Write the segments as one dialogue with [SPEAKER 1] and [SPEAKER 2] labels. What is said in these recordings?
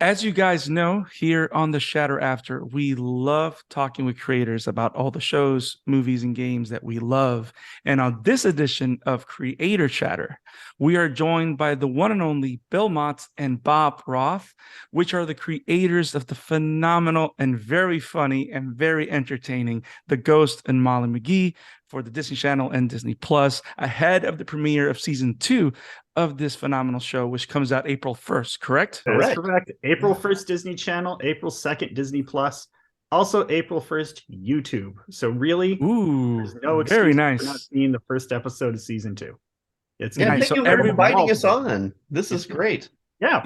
[SPEAKER 1] As you guys know, here on the Shatter After, we love talking with creators about all the shows, movies, and games that we love. And on this edition of Creator Chatter, we are joined by the one and only Bill Motz and Bob Roth, which are the creators of the phenomenal and very funny and very entertaining The Ghost and Molly McGee for the Disney Channel and Disney Plus, ahead of the premiere of season 2 of this phenomenal show, which comes out April 1st, correct?
[SPEAKER 2] That's correct. April 1st, Disney Channel, April 2nd, Disney Plus, also April 1st, YouTube. So really, there's no excuse
[SPEAKER 1] very nice.
[SPEAKER 2] for not seeing the first episode of season 2.
[SPEAKER 3] It's thank you for inviting us on. This is great.
[SPEAKER 2] Yeah.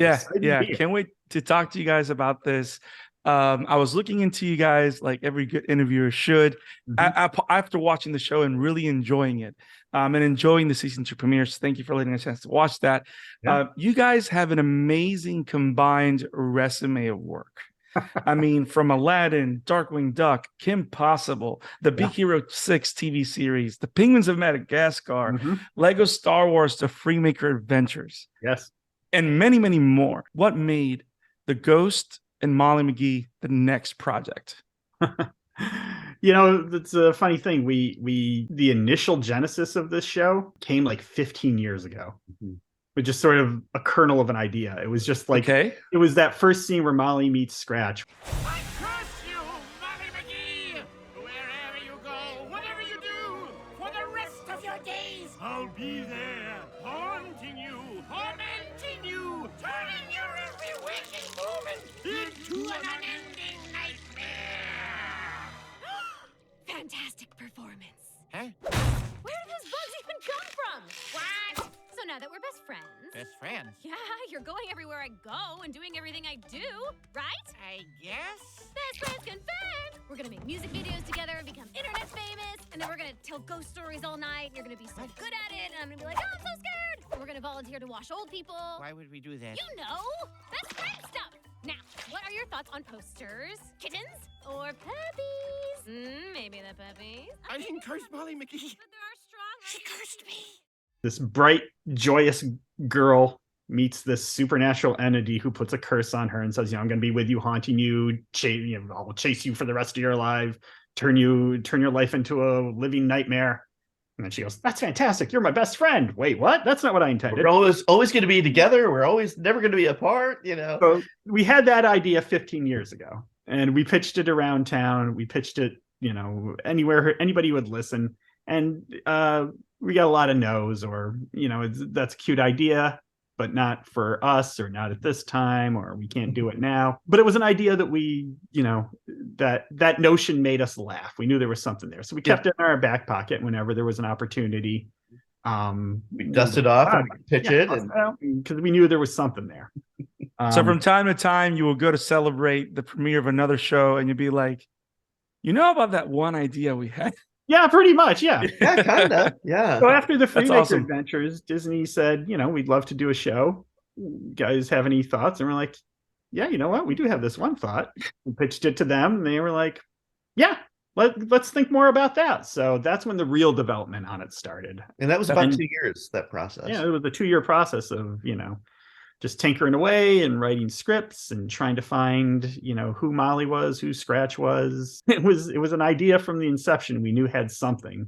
[SPEAKER 1] Can't wait to talk to you guys about this. I was looking into you guys like every good interviewer should. After watching the show and really enjoying it, and enjoying the season 2 premiere. So thank you for letting us a chance to watch that. You guys have an amazing combined resume of work. I mean, from Aladdin, Darkwing Duck, Kim Possible, the Big Hero 6 TV series, the Penguins of Madagascar, Lego Star Wars, the Freemaker Adventures.
[SPEAKER 2] Yes.
[SPEAKER 1] And many, many more. What made The Ghost and Molly McGee the next project?
[SPEAKER 2] It's a funny thing. The initial genesis of this show came like 15 years ago. With just sort of a kernel of an idea. It was just like, it was that first scene where Molly meets Scratch.
[SPEAKER 4] I curse you, Molly McGee! Wherever you go, whatever you do, for the rest of your days, I'll be there, haunting you, tormenting you, turning your every waking moment into an unending nightmare!
[SPEAKER 5] Fantastic performance.
[SPEAKER 4] Huh?
[SPEAKER 5] Where did those bugs even come from?
[SPEAKER 4] What?
[SPEAKER 5] So now that we're best friends.
[SPEAKER 4] Best friends?
[SPEAKER 5] Yeah, you're going everywhere I go and doing everything I do, right?
[SPEAKER 4] I guess?
[SPEAKER 5] Best friends confirmed! We're gonna make music videos together and become internet famous, and then we're gonna tell ghost stories all night, and you're gonna be so good at it, and I'm gonna be like, oh, I'm so scared! And we're gonna volunteer to wash old people.
[SPEAKER 4] Why would we do that?
[SPEAKER 5] You know! Best friend stuff! Now, what are your thoughts on posters? Kittens? Or puppies? Maybe the puppies.
[SPEAKER 4] I didn't curse Molly McGee.
[SPEAKER 5] But there are strong...
[SPEAKER 4] She cursed me.
[SPEAKER 2] This bright, joyous girl meets this supernatural entity who puts a curse on her and says, I'm going to be with you, haunting you, I'll chase you for the rest of your life, turn your life into a living nightmare. And then she goes, that's fantastic. You're my best friend. Wait, what? That's not what I intended.
[SPEAKER 3] We're always going to be together. We're always never going to be apart,
[SPEAKER 2] So we had that idea 15 years ago, and we pitched it around town. We pitched it, anywhere anybody would listen. And we got a lot of no's, or, that's a cute idea, but not for us, or not at this time, or we can't do it now. But it was an idea that we, that notion made us laugh. We knew there was something there. So we kept it in our back pocket whenever there was an opportunity.
[SPEAKER 3] We dusted off and pitch it.
[SPEAKER 2] Because we knew there was something there.
[SPEAKER 1] So from time to time, you will go to celebrate the premiere of another show, and you'll be like, about that one idea we had?
[SPEAKER 2] Yeah, pretty much. Yeah,
[SPEAKER 3] kind of. Yeah.
[SPEAKER 2] So after the Freemaker Adventures, Disney said, we'd love to do a show. You guys have any thoughts? And we're like, yeah, you know what? We do have this one thought. We pitched it to them, and they were like, yeah, let's think more about that. So that's when the real development on it started.
[SPEAKER 3] And that was about 2 years, that process.
[SPEAKER 2] Yeah, it was a 2-year process of, just tinkering away and writing scripts and trying to find, who Molly was, who Scratch was. It was an idea from the inception. We knew had something.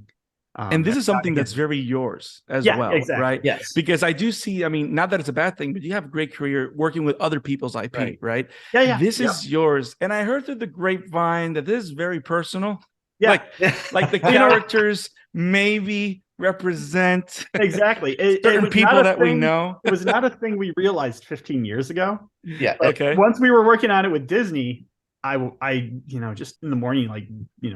[SPEAKER 1] And this is something that's very yours as well,
[SPEAKER 2] exactly.
[SPEAKER 1] Right?
[SPEAKER 3] Yes.
[SPEAKER 1] Because I do see, not that it's a bad thing, but you have a great career working with other people's IP, right?
[SPEAKER 2] Yeah.
[SPEAKER 1] This is yours. And I heard through the grapevine that this is very personal.
[SPEAKER 2] Yeah.
[SPEAKER 1] Like the characters maybe represent
[SPEAKER 2] exactly
[SPEAKER 1] certain people that we know.
[SPEAKER 2] It was not a thing we realized 15 years ago.
[SPEAKER 3] Yeah.
[SPEAKER 1] Okay.
[SPEAKER 2] Once we were working on it with Disney, I just in the morning, like,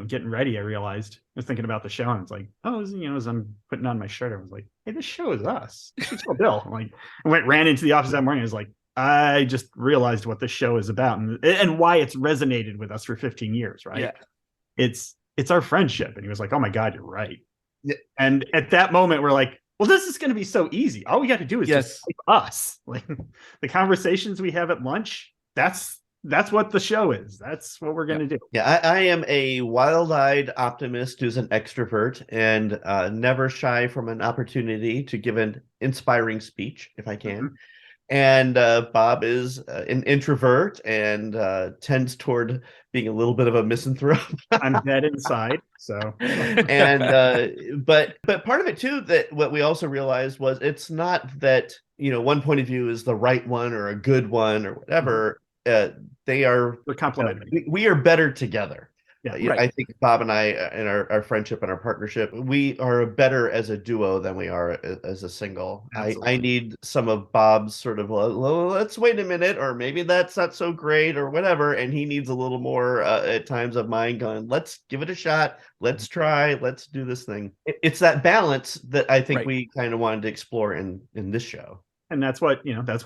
[SPEAKER 2] getting ready, I realized, I was thinking about the show, and it's like, as I'm putting on my shirt, I was like, hey, this show is us. You should tell Bill. I ran into the office that morning. I was like, I just realized what this show is about and why it's resonated with us for 15 years. Right.
[SPEAKER 1] Yeah.
[SPEAKER 2] It's our friendship. And he was like, oh my God, you're right.
[SPEAKER 3] Yeah.
[SPEAKER 2] And at that moment, we're like, well, this is going to be so easy. All we got to do is just type us. Like the conversations we have at lunch, that's what the show is. That's what we're going to do.
[SPEAKER 3] Yeah, I am a wild-eyed optimist who's an extrovert and never shy from an opportunity to give an inspiring speech if I can. And Bob is an introvert and tends toward being a little bit of a misanthrope.
[SPEAKER 2] I'm dead inside. So,
[SPEAKER 3] And but part of it too, that what we also realized was it's not that, one point of view is the right one or a good one or whatever. They're
[SPEAKER 2] complementary.
[SPEAKER 3] We are better together.
[SPEAKER 2] Yeah,
[SPEAKER 3] I think Bob and I, in our friendship and our partnership, we are better as a duo than we are as a single. I need some of Bob's sort of, let's wait a minute, or maybe that's not so great, or whatever. And he needs a little more at times of mine going, let's give it a shot. Let's try. Let's do this thing. It's that balance that I think we kind of wanted to explore in this show.
[SPEAKER 2] And that's what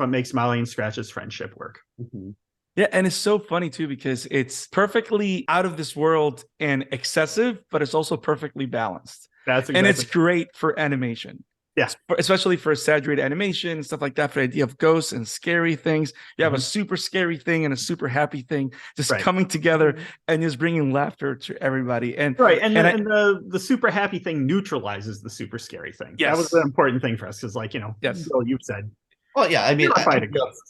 [SPEAKER 2] makes Molly and Scratch's friendship work.
[SPEAKER 3] Mm-hmm.
[SPEAKER 1] Yeah, and it's so funny too because it's perfectly out of this world and excessive, but it's also perfectly balanced. And it's great for animation.
[SPEAKER 2] Yeah,
[SPEAKER 1] especially for exaggerated animation and stuff like that. For the idea of ghosts and scary things, you have a super scary thing and a super happy thing just coming together and just bringing laughter to everybody. And
[SPEAKER 2] the super happy thing neutralizes the super scary thing.
[SPEAKER 1] Yes.
[SPEAKER 2] That was the important thing for us because, Bill, you've said.
[SPEAKER 3] Well, yeah, I mean,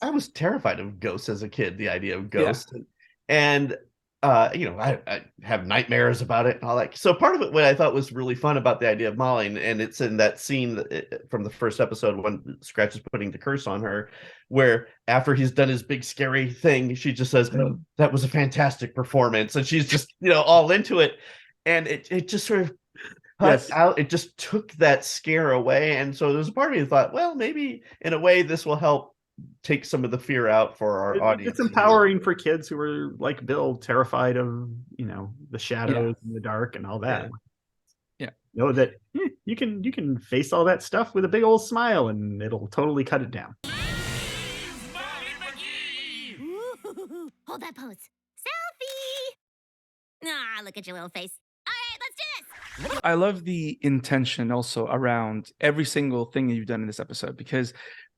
[SPEAKER 3] I was terrified of ghosts as a kid, the idea of ghosts. Yeah. And I have nightmares about it and all that. So part of it, what I thought was really fun about the idea of Molly, and it's in that scene from the first episode when Scratch is putting the curse on her, where after he's done his big scary thing, she just says, "Oh, that was a fantastic performance," and she's just all into it, and it just sort of out. It just took that scare away, and so there's a part of me that thought, well, maybe in a way this will help take some of the fear out for our audience.
[SPEAKER 2] It's empowering for kids who are like Bill, terrified of the shadows and the dark and all that.
[SPEAKER 1] Yeah,
[SPEAKER 2] know that you can face all that stuff with a big old smile, and it'll totally cut it down.
[SPEAKER 5] Ooh, hold that pose. Selfie. Look at your little face. All right, let's do this.
[SPEAKER 1] I love the intention also around every single thing that you've done in this episode, because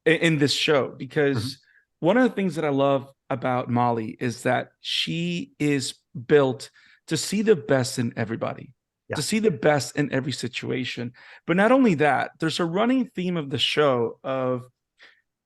[SPEAKER 1] in this show, because one of the things that I love about Molly is that she is built to see the best in everybody, to see the best in every situation. But not only that, there's a running theme of the show of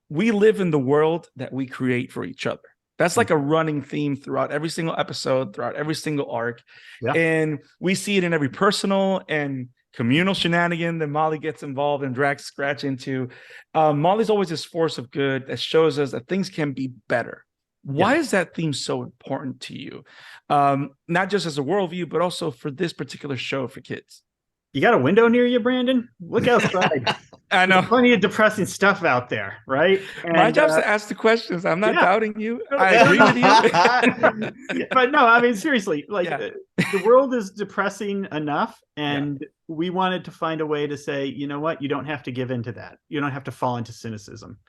[SPEAKER 1] we live in the world that we create for each other. That's like a running theme throughout every single episode, throughout every single arc. Yeah. And we see it in every personal and communal shenanigan that Molly gets involved and drags Scratch into. Molly's always this force of good that shows us that things can be better. Why is that theme so important to you? Not just as a worldview, but also for this particular show for kids.
[SPEAKER 2] You got a window near you, Brandon? Look outside.
[SPEAKER 1] I know.
[SPEAKER 2] There's plenty of depressing stuff out there, right? And,
[SPEAKER 1] my job's to ask the questions. I'm not doubting you. I agree with you.
[SPEAKER 2] But no, I mean, seriously, the world is depressing enough, and we wanted to find a way to say, you know what? You don't have to give into that. You don't have to fall into cynicism.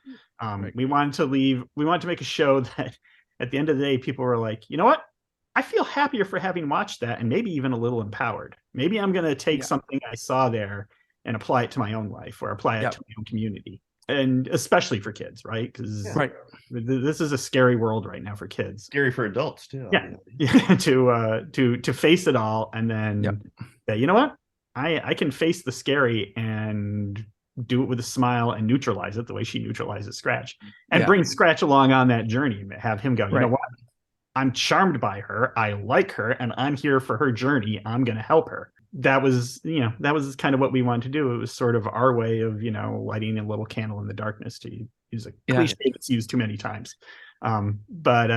[SPEAKER 2] We wanted to make a show that at the end of the day, people were like, you know what? I feel happier for having watched that, and maybe even a little empowered. Maybe I'm going to take something I saw there and apply it to my own life, or apply it to my own community, and especially for kids, right? Because this is a scary world right now for kids.
[SPEAKER 3] Scary for adults too.
[SPEAKER 2] Yeah, to face it all, and then you know what? I can face the scary and do it with a smile and neutralize it the way she neutralizes Scratch, and bring Scratch along on that journey, and have him go, you know what? I'm charmed by her. I like her, and I'm here for her journey. I'm going to help her. That was kind of what we wanted to do. It was sort of our way of, lighting a little candle in the darkness, to use a cliche that's used too many times. But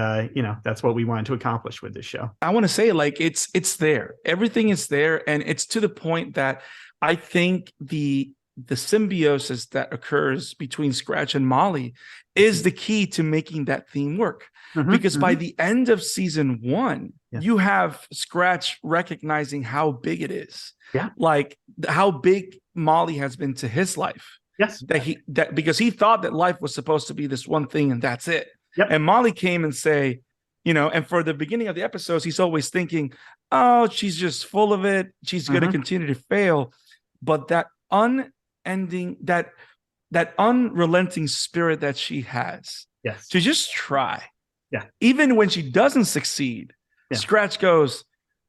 [SPEAKER 2] that's what we wanted to accomplish with this show.
[SPEAKER 1] I want to say, it's there. Everything is there. And it's to the point that I think the symbiosis that occurs between Scratch and Molly is the key to making that theme work. Because by the end of season 1, you have Scratch recognizing how big it is. Yeah. Like how big Molly has been to his life.
[SPEAKER 2] Yes.
[SPEAKER 1] Because he thought that life was supposed to be this one thing and that's it.
[SPEAKER 2] Yep.
[SPEAKER 1] And Molly came and say, and for the beginning of the episodes, he's always thinking, oh, she's just full of it. She's going to continue to fail. But that unending, that unrelenting spirit that she has to just try.
[SPEAKER 2] Yeah.
[SPEAKER 1] Even when she doesn't succeed, Scratch goes,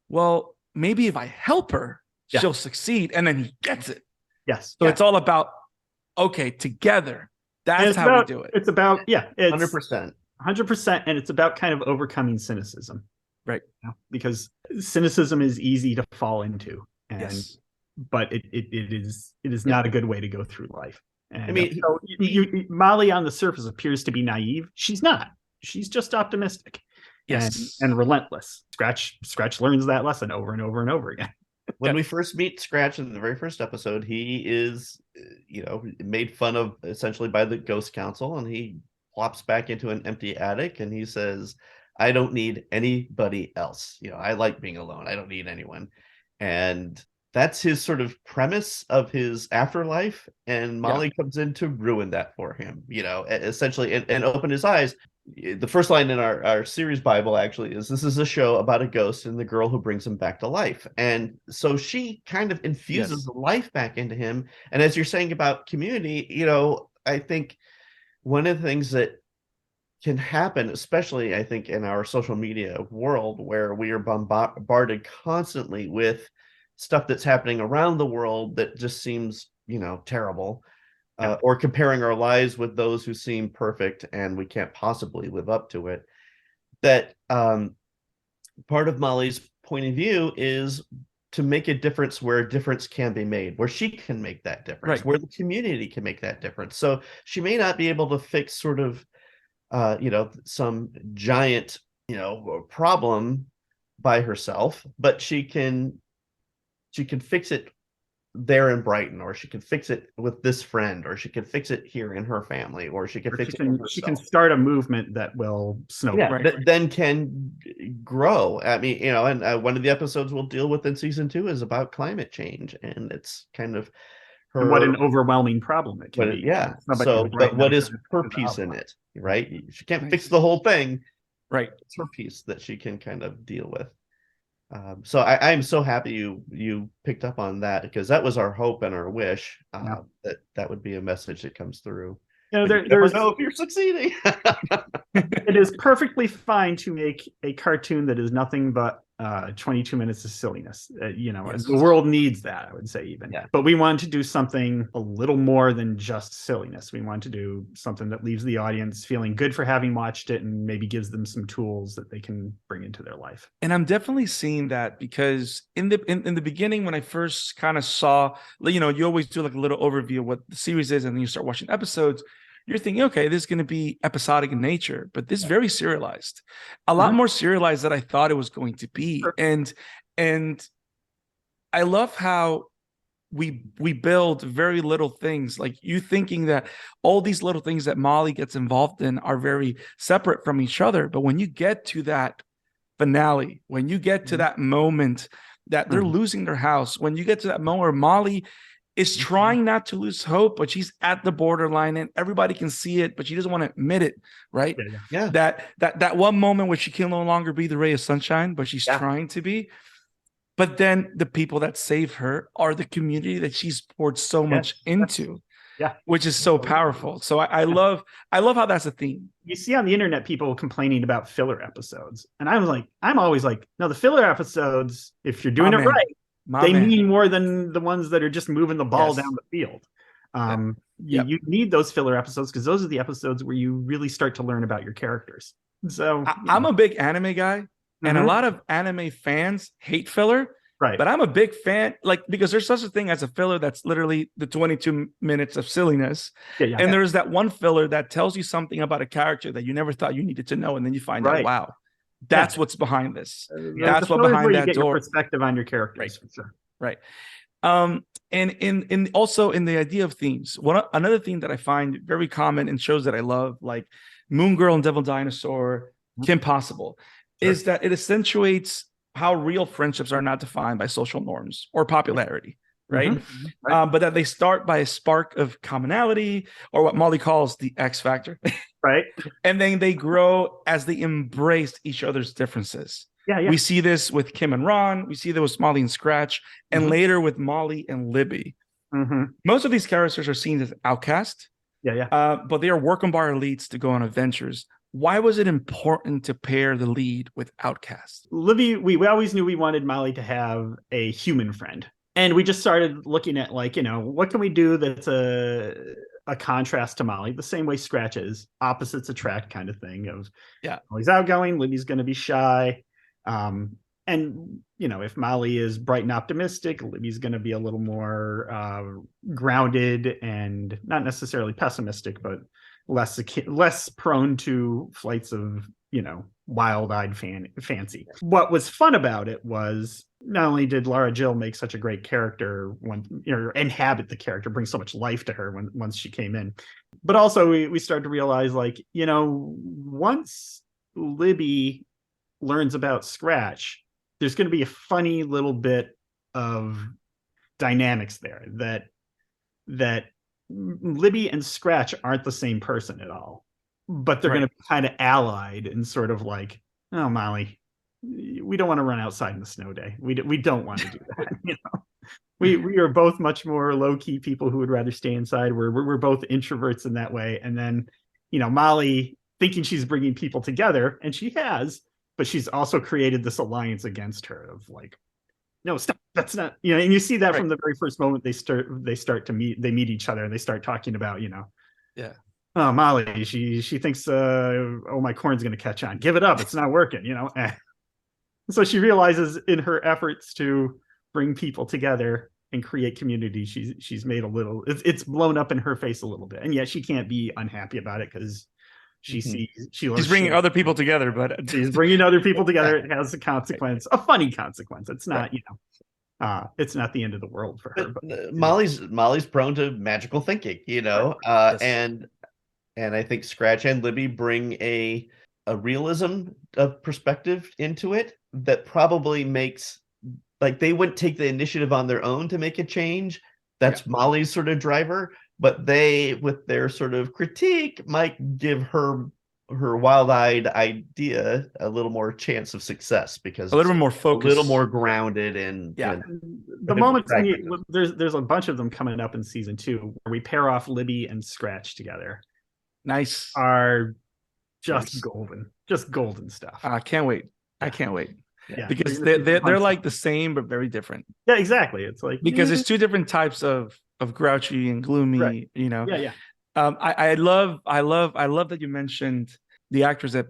[SPEAKER 1] well, maybe if I help her, she'll succeed. And then he gets it.
[SPEAKER 2] Yes.
[SPEAKER 1] So it's all about, okay, together, That's how we do it.
[SPEAKER 2] It's about, it's
[SPEAKER 3] 100%.
[SPEAKER 2] 100%. And it's about kind of overcoming cynicism.
[SPEAKER 1] Right.
[SPEAKER 2] Because cynicism is easy to fall into. And,
[SPEAKER 1] Yes.
[SPEAKER 2] But it is not a good way to go through life. And
[SPEAKER 3] I mean,
[SPEAKER 2] so Molly on the surface appears to be naive. She's not. She's just optimistic.
[SPEAKER 1] Yes.
[SPEAKER 2] And relentless. Scratch learns that lesson over and over and over again.
[SPEAKER 3] When we first meet Scratch in the very first episode, he is, made fun of essentially by the Ghost Council, and he plops back into an empty attic and he says, I don't need anybody else. I like being alone. I don't need anyone. And that's his sort of premise of his afterlife. And Molly comes in to ruin that for him, essentially, and open his eyes. The first line in our series Bible actually is, this is a show about a ghost and the girl who brings him back to life. And so she kind of infuses life back into him. And as you're saying about community, I think one of the things that can happen, especially I think in our social media world where we are bombarded constantly with stuff that's happening around the world that just seems, terrible, or comparing our lives with those who seem perfect and we can't possibly live up to it. That part of Molly's point of view is to make a difference where a difference can be made, where she can make that difference, where the community can make that difference. So she may not be able to fix sort of, some giant, problem by herself, but she can fix it there in Brighton, or she can fix it with this friend, or she can fix it here in her family, or she can fix it herself.
[SPEAKER 2] She can start a movement that will snowball.
[SPEAKER 3] That then can grow. I mean, and one of the episodes we'll deal with in season 2 is about climate change, and it's kind of her,
[SPEAKER 2] and what an overwhelming problem it can be.
[SPEAKER 3] Yeah. So, but what is her piece in it, right? She can't fix the whole thing.
[SPEAKER 1] Right.
[SPEAKER 3] It's her piece that she can kind of deal with. So I'm so happy you picked up on that, because that was our hope and our wish, that would be a message that comes through. You never know if you're succeeding.
[SPEAKER 2] It is perfectly fine to make a cartoon that is nothing but 22 minutes of silliness. The world needs that, I would say, even.
[SPEAKER 3] Yeah.
[SPEAKER 2] But we want to do something a little more than just silliness. We want to do something that leaves the audience feeling good for having watched it, and maybe gives them some tools that they can bring into their life.
[SPEAKER 1] And I'm definitely seeing that, because in the beginning, when I first kind of saw, you always do like a little overview of what the series is, and then you start watching episodes. You're thinking, okay, this is going to be episodic in nature, but this is very serialized, a lot more serialized than I thought it was going to be. Sure. And I love how we build very little things, like you thinking that all these little things that Molly gets involved in are very separate from each other. But when you get to that finale, when you get to that moment that they're losing their house, when you get to that moment where Molly is trying not to lose hope, but she's at the borderline and everybody can see it, but she doesn't want to admit it, right?
[SPEAKER 3] Yeah.
[SPEAKER 1] That one moment where she can no longer be the ray of sunshine, but she's trying to be. But then the people that save her are the community that she's poured so much into, which is so powerful. So I love how that's a theme.
[SPEAKER 2] You see on the internet people complaining about filler episodes, and I'm always like, no, the filler episodes, if you're doing it right, they mean more than the ones that are just moving the ball down the field. You need those filler episodes, because those are the episodes where you really start to learn about your characters. So
[SPEAKER 1] I'm a big anime guy, and a lot of anime fans hate filler.
[SPEAKER 2] Right.
[SPEAKER 1] But I'm a big fan, because there's such a thing as a filler that's literally the 22 minutes of silliness. And there's that one filler that tells you something about a character that you never thought you needed to know, and then you find out, wow, that's what's behind this. That's what behind that door.
[SPEAKER 2] Your perspective on your characters.
[SPEAKER 1] Right.
[SPEAKER 2] For sure.
[SPEAKER 1] Right. And in also in the idea of themes, another theme that I find very common in shows that I love, like Moon Girl and Devil Dinosaur, Kim Possible, is that it accentuates how real friendships are not defined by social norms or popularity. Right. But that they start by a spark of commonality, or what Molly calls the X factor.
[SPEAKER 2] Right.
[SPEAKER 1] And then they grow as they embrace each other's differences. We see this with Kim and Ron. We see this with Molly and Scratch, and later with Molly and Libby. Most of these characters are seen as outcast. But they are working bar elites to go on adventures. Why was it important to pair the lead with outcasts?
[SPEAKER 2] Libby, we always knew we wanted Molly to have a human friend. And we just started looking at, what can we do that's a a contrast to Molly, the same way Scratch is. Opposites attract kind of thing of,
[SPEAKER 1] Yeah.
[SPEAKER 2] Molly's outgoing, Libby's going to be shy. And, you know, if Molly is bright and optimistic, Libby's going to be a little more grounded and not necessarily pessimistic, but less prone to flights of, you know, wild-eyed fancy. What was fun about it was not only did Lara Jill make such a great character inhabit the character, bring so much life to her once she came in, but also we started to realize, like, you know, once Libby learns about Scratch, there's going to be a funny little bit of dynamics there that Libby and Scratch aren't the same person at all, but they're going to be kind of allied and sort of like, oh, Molly, we don't want to run outside in the snow day. We don't want to do that. You know, we are both much more low key people who would rather stay inside. We're both introverts in that way. And then, you know, Molly thinking she's bringing people together, and she has, but she's also created this alliance against her of like, no, stop. That's not, you know, and you see that from the very first moment they start to meet each other, and they start talking about, you know, oh, Molly, she thinks, oh, my corn's going to catch on. Give it up. It's not working, you know. So she realizes in her efforts to bring people together and create community, she's made it's blown up in her face a little bit, and yet she can't be unhappy about it because she sees she's
[SPEAKER 1] bringing other people together, but
[SPEAKER 2] she's bringing other people together. It has a consequence, a funny consequence. It's not, you know, it's not the end of the world for her. But
[SPEAKER 3] Molly's prone to magical thinking, you know, and I think Scratch and Libby bring a realism of perspective into it that probably makes, like, they wouldn't take the initiative on their own to make a change. That's Molly's sort of driver, but they, with their sort of critique, might give her wild-eyed idea a little more chance of success, because
[SPEAKER 1] a little more focused,
[SPEAKER 3] a little more grounded in
[SPEAKER 2] the moments there's a bunch of them coming up in season 2 where we pair off Libby and Scratch together.
[SPEAKER 1] Nice.
[SPEAKER 2] Are just golden stuff.
[SPEAKER 1] I can't wait. I can't wait.
[SPEAKER 2] Yeah,
[SPEAKER 1] because they're like the same but very different.
[SPEAKER 2] Yeah, exactly. It's like,
[SPEAKER 1] because it's two different types of grouchy and gloomy, you know. I love that you mentioned the actress that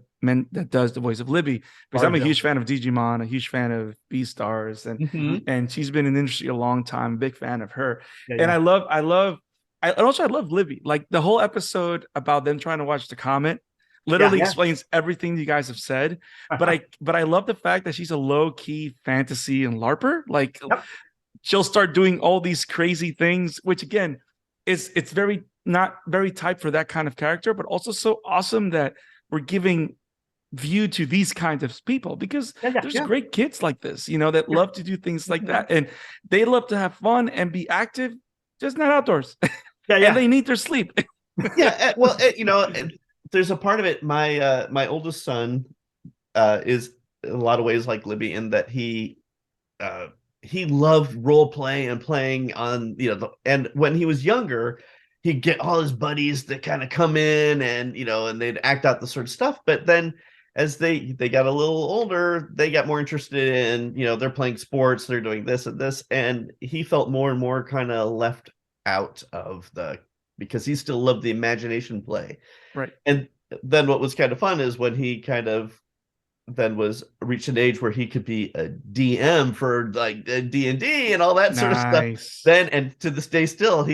[SPEAKER 1] does the voice of Libby, because I'm a huge fan of Digimon, a huge fan of Beastars, and she's been in the industry a long time, big fan of her. And I love Libby. Like, the whole episode about them trying to watch the comet literally explains everything you guys have said. But I love the fact that she's a low-key fantasy and LARPer. Like, she'll start doing all these crazy things, which again it's very not very type for that kind of character, but also so awesome that we're giving view to these kinds of people, because there's great kids like this, you know, that love to do things like that, and they love to have fun and be active, just not outdoors. And they need their sleep.
[SPEAKER 3] Well, you know, there's a part of it. My oldest son is in a lot of ways like Libby, in that he loved role play and playing on, you know, and when he was younger, he'd get all his buddies that kind of come in and, you know, and they'd act out the sort of stuff. But then as they got a little older, they got more interested in, you know, they're playing sports, they're doing this and this, and he felt more and more kind of left out of because he still loved the imagination play.
[SPEAKER 1] Right.
[SPEAKER 3] And then what was kind of fun is when he kind of then was reached an age where he could be a DM for like D&D and all that sort of stuff. Then, and to this day still,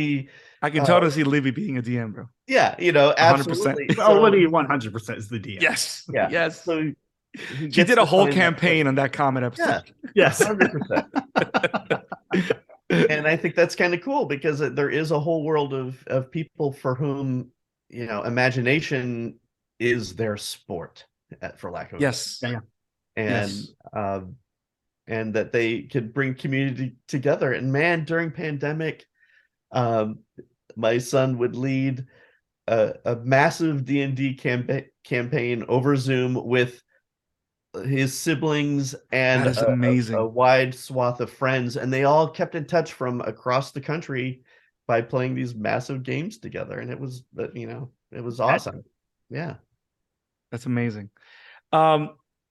[SPEAKER 3] I
[SPEAKER 1] can totally see Libby being a DM, bro.
[SPEAKER 3] Yeah, you know, absolutely.
[SPEAKER 2] 100%. Libby 100% is the DM.
[SPEAKER 1] Yes.
[SPEAKER 3] Yeah.
[SPEAKER 1] Yes.
[SPEAKER 3] So
[SPEAKER 1] she did a whole campaign on that comic episode.
[SPEAKER 3] Yeah. Yes. 100%. And I think that's kind of cool, because there is a whole world of people for whom, you know, imagination is their sport, for lack of and that they could bring community together. And man, during pandemic, my son would lead a massive D&D campaign over Zoom with his siblings and a wide swath of friends, and they all kept in touch from across the country by playing these massive games together. And it was, you know, it was awesome. Yeah,
[SPEAKER 1] that's amazing.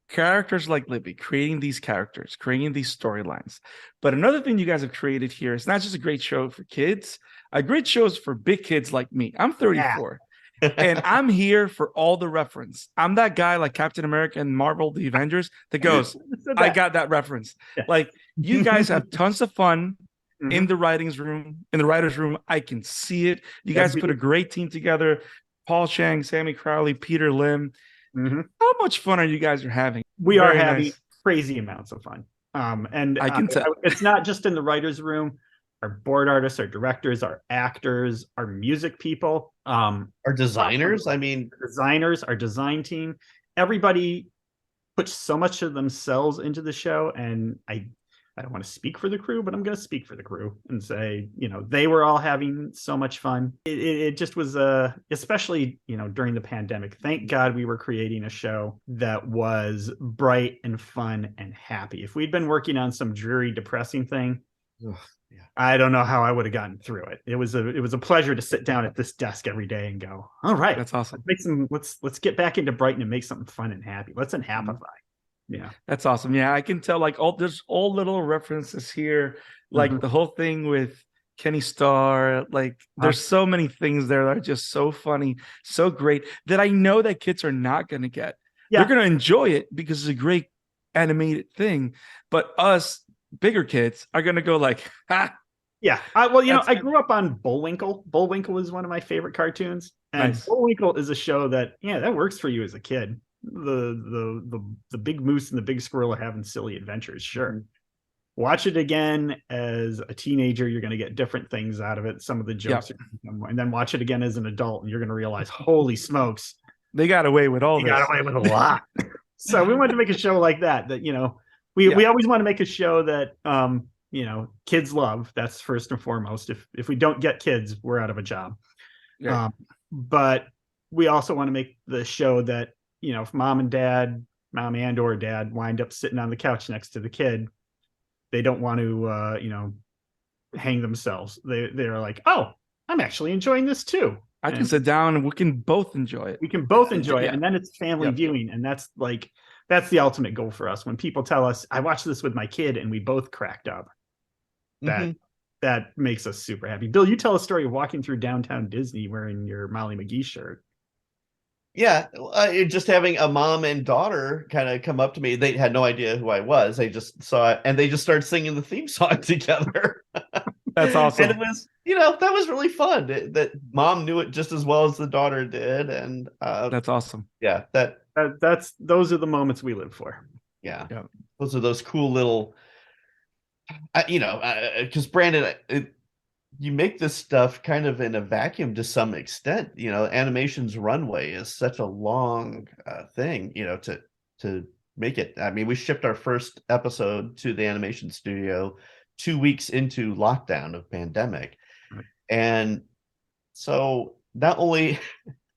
[SPEAKER 1] characters like Libby, creating these characters, creating these storylines. But another thing you guys have created here is not just a great show for kids, a great show is for big kids like me. I'm 34. And I'm here for all the reference. I'm that guy like Captain America and Marvel, the Avengers, that goes, I got that reference.
[SPEAKER 2] Yeah.
[SPEAKER 1] Like, you guys have tons of fun in the writers' room. I can see it. You guys put a great team together. Paul Chang, Sammy Crowley, Peter Lim. How much fun are you guys having?
[SPEAKER 2] We are having crazy amounts of fun. And
[SPEAKER 1] I can tell.
[SPEAKER 2] It's not just in the writers' room. Our board artists, our directors, our actors, our music people,
[SPEAKER 3] our designers.
[SPEAKER 2] Designers, our design team. Everybody puts so much of themselves into the show, and I don't want to speak for the crew, but I'm going to speak for the crew and say, they were all having so much fun. It just was, especially, during the pandemic, thank God we were creating a show that was bright and fun and happy. If we'd been working on some dreary, depressing thing, I don't know how I would have gotten through it. It was a pleasure to sit down at this desk every day and go, all right,
[SPEAKER 1] that's awesome.
[SPEAKER 2] Let's get back into Brighton and make something fun and happy. Let's unhappify. Yeah,
[SPEAKER 1] that's awesome. Yeah, I can tell. Like, there's all little references here, like the whole thing with Kenny Starr. Like, there's so many things there that are just so funny, so great, that I know that kids are not going to get. They're going to enjoy it because it's a great animated thing, but us bigger kids are going to go like, ha.
[SPEAKER 2] Yeah. I grew up on Bullwinkle. Bullwinkle is one of my favorite cartoons, and Bullwinkle is a show that works for you as a kid. The big moose and the big squirrel are having silly adventures. Sure. Watch it again as a teenager, you're going to get different things out of it. Some of the jokes, and then watch it again as an adult, and you're going to realize, holy smokes,
[SPEAKER 1] they got away with all this.
[SPEAKER 2] They got away with a lot. So we wanted to make a show like that. We always want to make a show that kids love. That's first and foremost. If we don't get kids, we're out of a job. Yeah. But we also want to make the show that, if mom and or dad wind up sitting on the couch next to the kid, they don't want to hang themselves. They're like, oh, I'm actually enjoying this too.
[SPEAKER 1] I can sit down and we can both enjoy it.
[SPEAKER 2] We can both enjoy it. And then it's family viewing. And that's the ultimate goal for us. When people tell us, I watched this with my kid and we both cracked up, that makes us super happy. Bill, you tell a story of walking through downtown Disney wearing your Molly McGee shirt.
[SPEAKER 3] Yeah, just having a mom and daughter kind of come up to me. They had no idea who I was. They just saw it and they just started singing the theme song together.
[SPEAKER 1] That's awesome.
[SPEAKER 3] And it was, that was really fun. That mom knew it just as well as the daughter did. And
[SPEAKER 1] that's awesome.
[SPEAKER 3] Yeah,
[SPEAKER 2] those are the moments we live for.
[SPEAKER 3] Yeah. Those are those cool little, because Brandon, you make this stuff kind of in a vacuum to some extent. Animation's runway is such a long thing, to make it. I mean, we shipped our first episode to the animation studio 2 weeks into lockdown of pandemic. Right. And so not only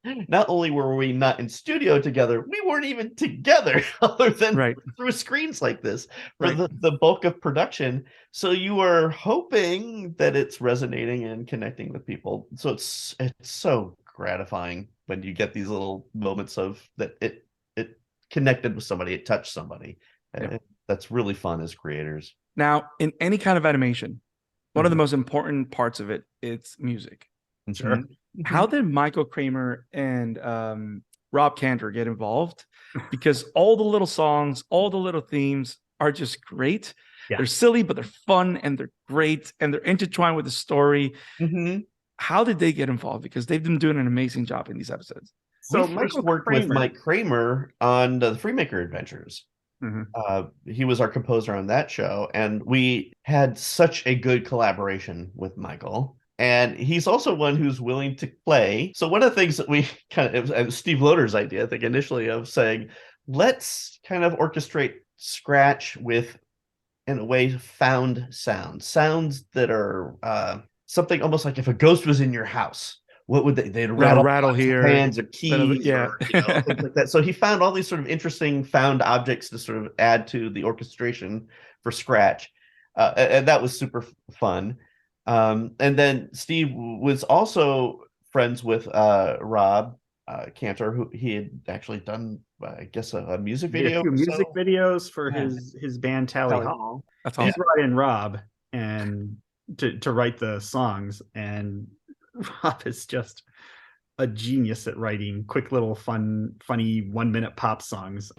[SPEAKER 3] were we not in studio together, we weren't even together other than through screens like this for the bulk of production. So you are hoping that it's resonating and connecting with people. So it's so gratifying when you get these little moments of that it connected with somebody, it touched somebody. And that's really fun as creators.
[SPEAKER 1] Now, in any kind of animation, one of the most important parts of it's music.
[SPEAKER 2] Sure.
[SPEAKER 1] How did Michael Kramer and Rob Cantor get involved? Because all the little songs, all the little themes are just great. Yeah. They're silly, but they're fun and they're great and they're intertwined with the story. How did they get involved? Because they've been doing an amazing job in these episodes.
[SPEAKER 3] So we first worked with Mike Kramer on the Freemaker Adventures. He was our composer on that show, and we had such a good collaboration with Michael. And he's also one who's willing to play. So one of the things that we it was Steve Loader's idea, I think, initially, of saying, let's kind of orchestrate Scratch with, in a way, found sounds that are something almost like if a ghost was in your house. What would they'd rattle here, hands or keys, or, things like that. So he found all these sort of interesting found objects to sort of add to the orchestration for Scratch, and that was super fun. And then Steve was also friends with Rob Cantor, who he had actually done I guess a music
[SPEAKER 2] Did a
[SPEAKER 3] video.
[SPEAKER 2] few music
[SPEAKER 3] so.
[SPEAKER 2] videos for
[SPEAKER 3] Yeah.
[SPEAKER 2] his band Tally
[SPEAKER 3] Tally.
[SPEAKER 2] Hall.
[SPEAKER 1] That's
[SPEAKER 2] He
[SPEAKER 1] awesome.
[SPEAKER 2] brought in Rob and to write the songs, and Rob is just a genius at writing quick little funny 1 minute pop songs.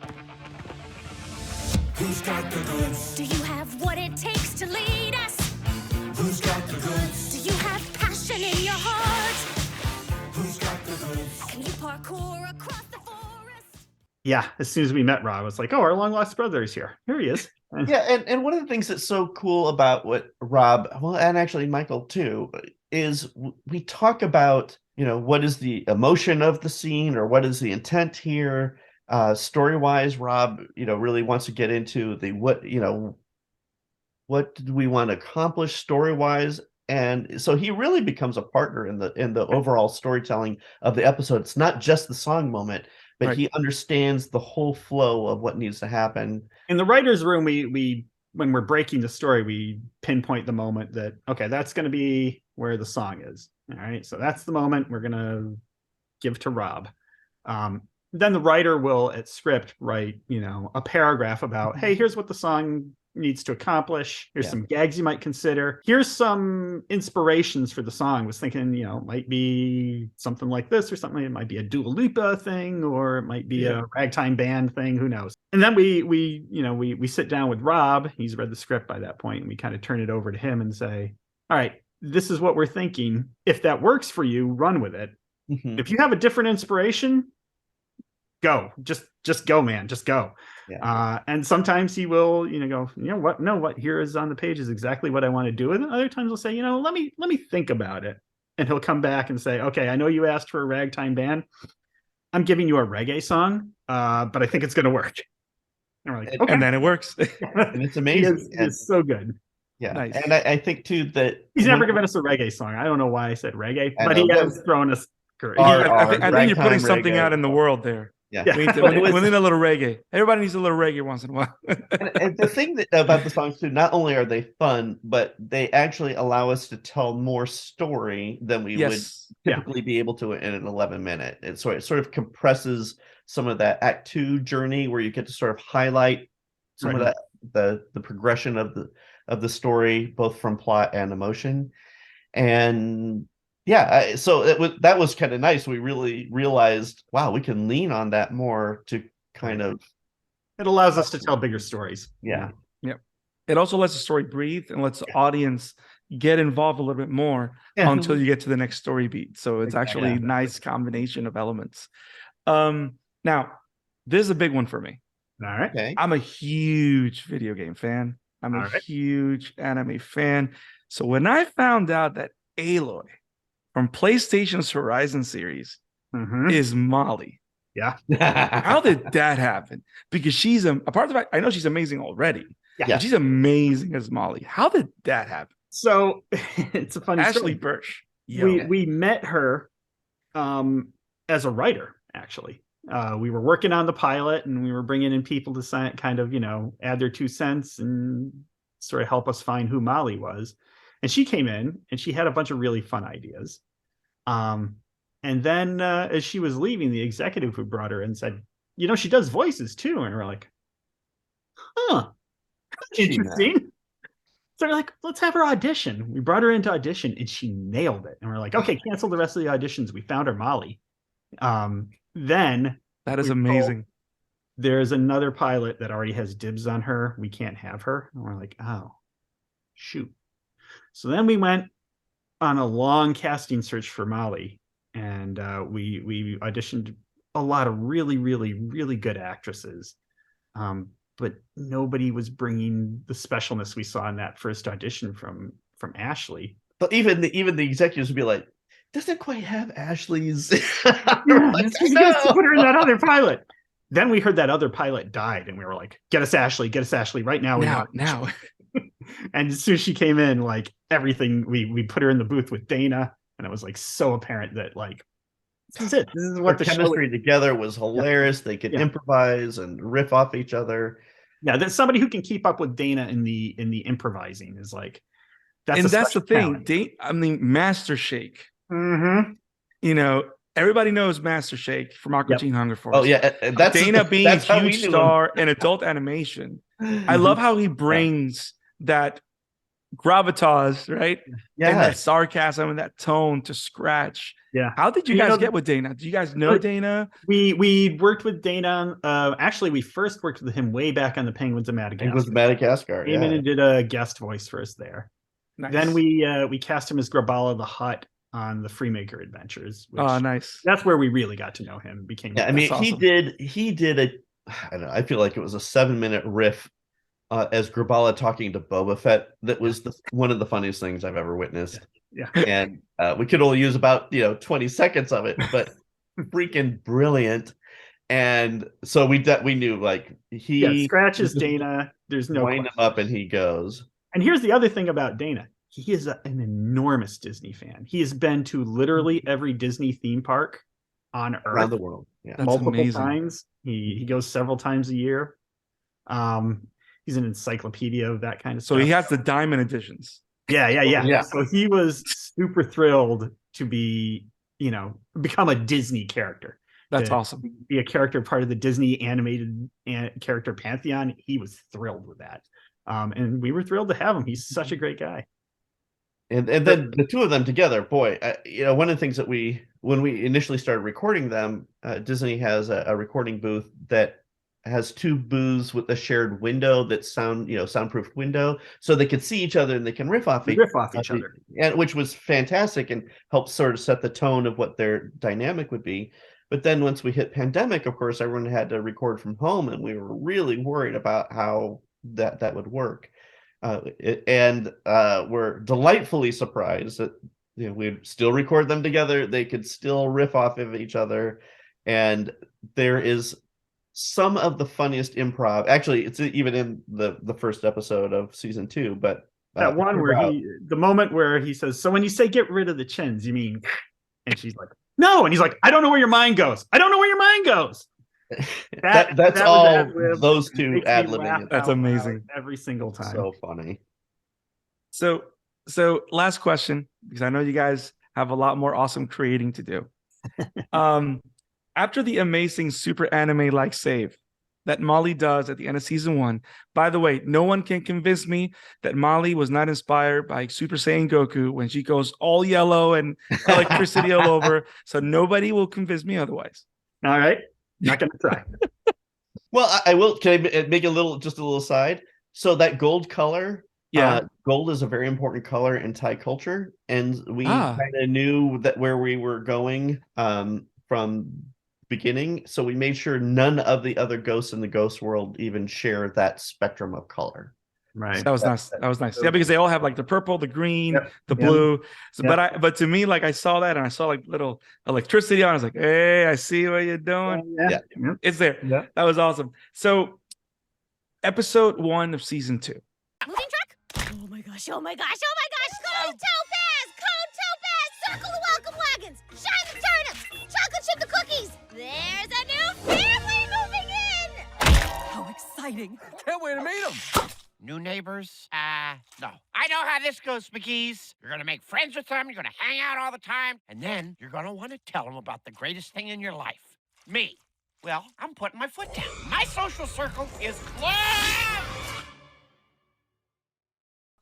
[SPEAKER 4] Who's got the goods?
[SPEAKER 5] Do you have what it takes to lead us?
[SPEAKER 4] Who's got the goods?
[SPEAKER 5] Do you have passion in your heart?
[SPEAKER 4] Who's got the goods?
[SPEAKER 5] Can you parkour across the forest?
[SPEAKER 2] Yeah, as soon as we met Rob, it's like, oh, our long lost brother is here. Here he is.
[SPEAKER 3] Yeah, and one of the things that's so cool about what Rob, well, and actually Michael too, is we talk about, what is the emotion of the scene, or what is the intent here. Story-wise, Rob, really wants to get into the what do we want to accomplish story-wise, and so he really becomes a partner in the overall storytelling of the episode. It's not just the song moment, but
[SPEAKER 1] Right.
[SPEAKER 3] he understands the whole flow of what needs to happen.
[SPEAKER 2] In the writer's room, we when we're breaking the story, we pinpoint the moment that, okay, that's going to be where the song is. All right, so that's the moment we're going to give to Rob. Then the writer will, at script, write, a paragraph about, hey, here's what the song needs to accomplish. Here's some gags you might consider. Here's some inspirations for the song. I was thinking, it might be something like this or something. It might be a Dua Lipa thing, or it might be a ragtime band thing. Who knows? And then we sit down with Rob. He's read the script by that point, and we kind of turn it over to him and say, all right, this is what we're thinking. If that works for you, run with it.
[SPEAKER 3] Mhm.
[SPEAKER 2] If you have a different inspiration, go. Just go, man. Just go.
[SPEAKER 3] Yeah.
[SPEAKER 2] And sometimes he will, go, what? No, what here is on the page is exactly what I want to do. And other times he'll say, let me think about it. And he'll come back and say, okay, I know you asked for a ragtime band. I'm giving you a reggae song, but I think it's going to work. And we're like, okay.
[SPEAKER 1] And then it works.
[SPEAKER 3] And it's amazing.
[SPEAKER 2] He is so good.
[SPEAKER 3] Yeah.
[SPEAKER 1] Nice.
[SPEAKER 3] And I think too that
[SPEAKER 2] He's never given us a reggae song. I don't know why I said reggae, but he has thrown us.
[SPEAKER 1] I think you're putting
[SPEAKER 3] ragtime
[SPEAKER 1] something
[SPEAKER 3] reggae.
[SPEAKER 1] out in the world there.
[SPEAKER 3] Yeah.
[SPEAKER 1] We need a little reggae. Everybody needs a little reggae once in a while.
[SPEAKER 3] And the thing about the songs too, not only are they fun, but they actually allow us to tell more story than we would typically be able to in an 11-minute. It sort of compresses some of that Act 2 journey, where you get to sort of highlight some of that the progression of the story, both from plot and emotion. And so that was kind of nice. We really realized, wow, we can lean on that more to kind of.
[SPEAKER 2] It allows us to tell bigger stories.
[SPEAKER 3] Yeah.
[SPEAKER 1] Yep. It also lets the story breathe and lets the audience get involved a little bit more until you get to the next story beat. So it's actually a nice combination of elements. Now, this is a big one for me.
[SPEAKER 2] All right.
[SPEAKER 3] Okay.
[SPEAKER 1] I'm a huge video game fan. I'm a huge anime fan. So when I found out that Aloy from PlayStation's Horizon series is Molly.
[SPEAKER 2] Yeah.
[SPEAKER 1] How did that happen? Because she's apart from the fact I know she's amazing already.
[SPEAKER 2] Yeah.
[SPEAKER 1] But she's amazing as Molly. How did that happen?
[SPEAKER 2] So it's a funny
[SPEAKER 1] Ashley
[SPEAKER 2] story.
[SPEAKER 1] Birch.
[SPEAKER 2] We met her as a writer, actually. We were working on the pilot, and we were bringing in people to kind of, add their 2 cents and sort of help us find who Molly was. And she came in, and she had a bunch of really fun ideas. And then as she was leaving, the executive who brought her in said, she does voices too. And we're like, huh, interesting. So we're like, let's have her audition. We brought her into audition, and she nailed it. And we're like, okay, cancel the rest of the auditions. We found her Molly. Then
[SPEAKER 1] that is amazing.
[SPEAKER 2] There's another pilot that already has dibs on her. We can't have her. And we're like, oh, shoot. So then we went on a long casting search for Molly, and we auditioned a lot of really, really, really good actresses. But nobody was bringing the specialness we saw in that first audition from Ashley.
[SPEAKER 3] But even the executives would be like, doesn't quite have Ashley's.
[SPEAKER 2] Like, you guys put her in that other pilot. Then we heard that other pilot died, and we were like, get us Ashley right now.
[SPEAKER 1] Now.
[SPEAKER 2] And as soon as she came in, like everything, we put her in the booth with Dana, and it was like so apparent that like this is it. This is what the
[SPEAKER 3] chemistry
[SPEAKER 2] show
[SPEAKER 3] together was hilarious. They could improvise and riff off each other.
[SPEAKER 2] Yeah, there's somebody who can keep up with Dana in the improvising is like
[SPEAKER 1] that's the thing. Master Shake.
[SPEAKER 2] Mm-hmm.
[SPEAKER 1] everybody knows Master Shake from Aqua
[SPEAKER 2] Yep.
[SPEAKER 1] Teen Hunger Force.
[SPEAKER 3] Oh yeah, that's
[SPEAKER 1] Dana being a
[SPEAKER 3] that's how we
[SPEAKER 1] huge
[SPEAKER 3] knew him.
[SPEAKER 1] star in adult animation. I love how he brings that gravitas, right? And that
[SPEAKER 3] Yeah,
[SPEAKER 1] sarcasm and that tone to Scratch.
[SPEAKER 2] Yeah.
[SPEAKER 1] How did you
[SPEAKER 2] You
[SPEAKER 1] guys
[SPEAKER 2] know,
[SPEAKER 1] get with Dana? Do you guys know
[SPEAKER 2] But-
[SPEAKER 1] Dana?
[SPEAKER 2] We worked with Dana. Actually, we first worked with him way back on the Penguins of Madagascar.
[SPEAKER 3] it was Madagascar.
[SPEAKER 2] Came in
[SPEAKER 3] Yeah,
[SPEAKER 2] and did a guest voice for us there.
[SPEAKER 1] Nice.
[SPEAKER 2] Then we cast him as Grabala the Hutt on the Freemaker Adventures. Which,
[SPEAKER 1] Oh, nice.
[SPEAKER 2] That's where we really got to know him. Became
[SPEAKER 3] yeah. I mean,
[SPEAKER 1] That's awesome.
[SPEAKER 3] he did a. I don't know. I feel like it was a 7-minute riff as Grabala talking to Boba Fett. That was one of the funniest things I've ever witnessed.
[SPEAKER 2] Yeah.
[SPEAKER 3] And we could only use about 20 seconds of it, but freaking brilliant. And so we knew like he
[SPEAKER 2] scratches Dana. There's no
[SPEAKER 3] wind him
[SPEAKER 2] question.
[SPEAKER 3] up and he goes.
[SPEAKER 2] And here's the other thing about Dana. He is an enormous Disney fan. He has been to literally every Disney theme park on Earth
[SPEAKER 3] Around the world. Yeah.
[SPEAKER 1] That's
[SPEAKER 2] multiple
[SPEAKER 1] amazing.
[SPEAKER 2] times. He goes several times a year. He's an encyclopedia of that kind of
[SPEAKER 1] So
[SPEAKER 2] stuff.
[SPEAKER 1] he has the diamond editions.
[SPEAKER 2] Yeah. So he was super thrilled to be, become a Disney character.
[SPEAKER 1] That's
[SPEAKER 2] To
[SPEAKER 1] awesome.
[SPEAKER 2] Be a character part of the Disney animated character pantheon. He was thrilled with that. And we were thrilled to have him. He's such a great guy.
[SPEAKER 3] And then the two of them together, boy, one of the things that when we initially started recording them, Disney has a recording booth that has two booths with a shared window that's soundproof window, so they could see each other and they can riff off each
[SPEAKER 2] other.
[SPEAKER 3] and which was fantastic and helped sort of set the tone of what their dynamic would be. But then once we hit pandemic, of course, everyone had to record from home, and we were really worried about how that would work. We're delightfully surprised that we'd still record them together. They could still riff off of each other, and there is some of the funniest improv. Actually, it's even in the first episode of season 2. But
[SPEAKER 2] that one where the moment where he says, "So when you say get rid of the chins, you mean?" And she's like, "No," and he's like, "I don't know where your mind goes. I don't know where your mind goes."
[SPEAKER 3] That's all those two ad-libbing.
[SPEAKER 1] That's amazing.
[SPEAKER 2] Every single time.
[SPEAKER 3] So funny.
[SPEAKER 1] So last question, because I know you guys have a lot more awesome creating to do. After the amazing super anime-like save that Molly does at the end of season 1, by the way, no one can convince me that Molly was not inspired by Super Saiyan Goku when she goes all yellow and electricity all over. So nobody will convince me otherwise.
[SPEAKER 2] All right. Not going to try.
[SPEAKER 3] Well, I will. Can I make a little side? So that gold color, gold is a very important color in Thai culture, and we kind of knew that where we were going from beginning. So we made sure none of the other ghosts in the ghost world even share that spectrum of color.
[SPEAKER 2] Right.
[SPEAKER 1] So that was nice. That was nice. Yeah, because they all have like the purple, the green, the blue. So, but to me, like I saw that and I saw like little electricity on. I was like, hey, I see what you're doing. It's there.
[SPEAKER 2] Yeah.
[SPEAKER 1] That was awesome. So, episode 1 of season 2.
[SPEAKER 5] Moving truck? Oh my gosh, oh my gosh, oh my gosh! Cone Topaz! Circle the welcome wagons! Shine the turnips! Chocolate chip the cookies! There's a new family moving in!
[SPEAKER 6] How exciting! Can't wait to meet them!
[SPEAKER 4] New neighbors? No. I know how this goes, McGee's. You're gonna make friends with them, you're gonna hang out all the time, and then you're gonna want to tell them about the greatest thing in your life. Me. Well, I'm putting my foot down. My social circle is closed!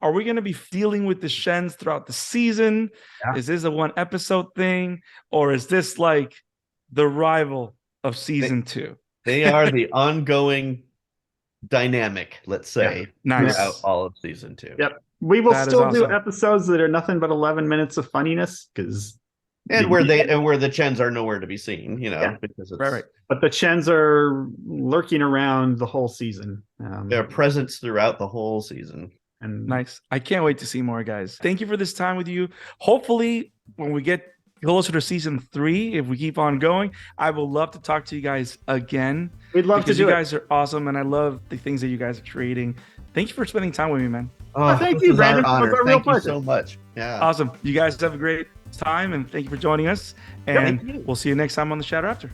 [SPEAKER 1] Are we going to be dealing with the Shens throughout the season?
[SPEAKER 2] Yeah.
[SPEAKER 1] Is this a 1 episode thing? Or is this like the rival of season 2?
[SPEAKER 3] They are the ongoing dynamic, let's say,
[SPEAKER 1] Nice.
[SPEAKER 3] throughout all of season 2.
[SPEAKER 2] Yep. We will
[SPEAKER 1] That is
[SPEAKER 2] still do
[SPEAKER 1] awesome.
[SPEAKER 2] episodes that are nothing but 11 minutes of funniness because
[SPEAKER 3] Where the Chens are nowhere to be seen, because it's
[SPEAKER 1] Right.
[SPEAKER 2] But the Chens are lurking around the whole season.
[SPEAKER 3] their presence throughout the whole season.
[SPEAKER 2] And
[SPEAKER 1] Nice. I can't wait to see more, guys. Thank you for this time with you. Hopefully, when we get closer to season 3, if we keep on going, I will love to talk to you guys again.
[SPEAKER 2] we'd love to
[SPEAKER 1] Because
[SPEAKER 2] do
[SPEAKER 1] you
[SPEAKER 2] it.
[SPEAKER 1] guys are awesome, and I love the things that you guys are creating. Thank you for spending time with me, man.
[SPEAKER 2] thank
[SPEAKER 3] this
[SPEAKER 2] you,
[SPEAKER 3] is
[SPEAKER 2] Brandon.
[SPEAKER 3] our
[SPEAKER 2] It was
[SPEAKER 3] honor.
[SPEAKER 2] a real
[SPEAKER 3] Thank you
[SPEAKER 2] pleasure.
[SPEAKER 3] so much. Yeah.
[SPEAKER 1] Awesome. You guys have a great time, and thank you for joining us. And
[SPEAKER 3] thank you.
[SPEAKER 1] we'll see you next time on The Shadow After.